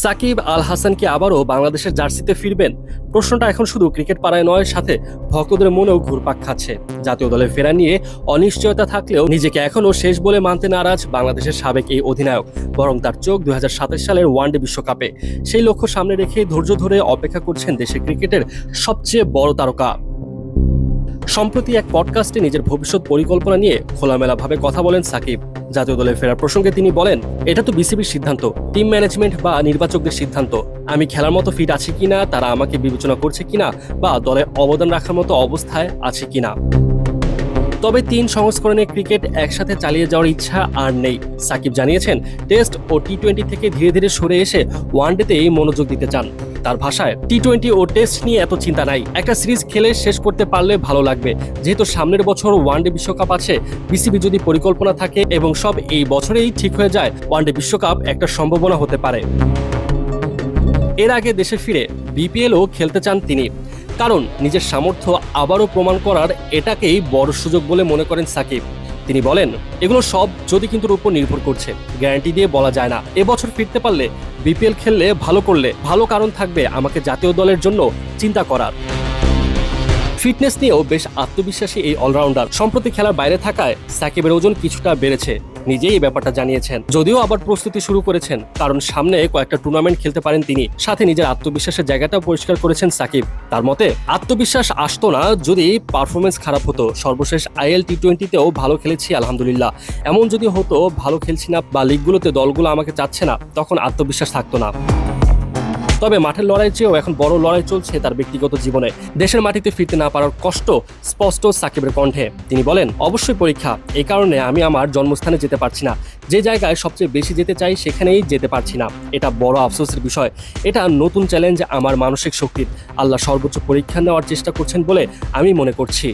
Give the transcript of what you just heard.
সাকিব আল হাসান কি আবারও বাংলাদেশের জার্সিতে ফিরবেন? প্রশ্নটা এখন শুধু ক্রিকেট পাড়ায় নয়, সাথে ভক্তদের মনেও ঘুরপাক খাচ্ছে। জাতীয় দলে ফেরা নিয়ে অনিশ্চয়তা থাকলেও নিজেকে এখনও শেষ বলে মানতে নারাজ বাংলাদেশের সাবেক এই অধিনায়ক। বরং তার চোখ 2027 সালের ওয়ানডে বিশ্বকাপে। সেই লক্ষ্য সামনে রেখে ধৈর্য ধরে অপেক্ষা করছেন দেশের ক্রিকেটের সবচেয়ে বড় তারকা। সম্প্রতি এক পডকাস্টে নিজের ভবিষ্যৎ পরিকল্পনা নিয়ে খোলামেলাভাবে কথা বলেন সাকিব। জাতীয় দলে ফেরার প্রসঙ্গে তিনি বলেন, এটা তো বিসিবির সিদ্ধান্ত, টিম ম্যানেজমেন্ট বা নির্বাচকদের সিদ্ধান্ত। আমি খেলার মতো ফিট আছি কিনা, তারা আমাকে বিবেচনা করছে কিনা, বা দলে অবদান রাখার মতো অবস্থায় আছে কিনা। তবে 3 সংস্করণের ক্রিকেট একসাথে চালিয়ে যাওয়ার ইচ্ছা আর নেই। সাকিব জানিয়েছেন, টেস্ট ও টি-20 থেকে ধীরে ধীরে সরে এসে ওয়ানডেতেই মনোযোগ দিতে চান। তার ভাষায়, টি-20 ও টেস্ট নিয়ে এত চিন্তা নাই, একটা সিরিজ খেলে শেষ করতে পারলে ভালো লাগবে। যেহেতু সামনের বছর ওয়ানডে বিশ্বকাপ আছে, বিসিবি যদি পরিকল্পনা থাকে এবং সব এই বছরেই ঠিক হয়ে যায়, ওয়ানডে বিশ্বকাপ একটা সম্ভাবনা হতে পারে। এর আগে দেশে ফিরে বিপিএলও খেলতে চান তিনি, কারণ নিজের সামর্থ্য আবারও প্রমাণ করার এটাকেই বড় সুযোগ বলে মনে করেন সাকিব। তিনি বলেন, এগুলো সব যদি কিন্তু উপর নির্ভর করছে, গ্যারান্টি দিয়ে বলা যায় না। এবছর ফিরতে পারলে, বিপিএল খেললে, ভালো করলে ভালো কারণ থাকবে আমাকে জাতীয় দলের জন্য চিন্তা করার। ফিটনেস নিয়েও বেশ আত্মবিশ্বাসী এই অলরাউন্ডার। সম্প্রতি খেলার বাইরে থাকায় সাকিবের ওজন কিছুটা বেড়েছে, নিজেই এই ব্যাপারটা জানিয়েছেন। যদিও আবার প্রস্তুতি শুরু করেছেন, কারণ সামনে কয়েকটা টুর্নামেন্ট খেলতে পারেন তিনি। সাথে নিজের আত্মবিশ্বাসের জায়গাটাও পরিষ্কার করেছেন সাকিব। তার মতে, আত্মবিশ্বাস আসতো না যদি পারফরমেন্স খারাপ হতো। সর্বশেষ আইএল টি-20তেও ভালো খেলেছি আলহামদুলিল্লাহ। এমন যদি হতো ভালো খেলছি না বা লিগগুলোতে দলগুলো আমাকে চাচ্ছে না, তখন আত্মবিশ্বাস থাকতো না। তবে মাঠের লড়াই চেয়েও এখন বড় লড়াই চলছে তার ব্যক্তিগত জীবনে। দেশের মাটিতে ফিরতে না পারার কষ্ট স্পষ্ট সাকিবের কণ্ঠে। তিনি বলেন, অবশ্যই পরীক্ষা, এই কারণে আমি আমার জন্মস্থানে যেতে পারছি না। যে জায়গায় সবচেয়ে বেশি যেতে চাই সেখানেই যেতে পারছি না। এটা বড় আফসোসের বিষয়। এটা নতুন চ্যালেঞ্জ আমার মানসিক শক্তির। আল্লাহ সর্বোচ্চ পরীক্ষা নেওয়ার চেষ্টা করছেন বলে আমি মনে করছি।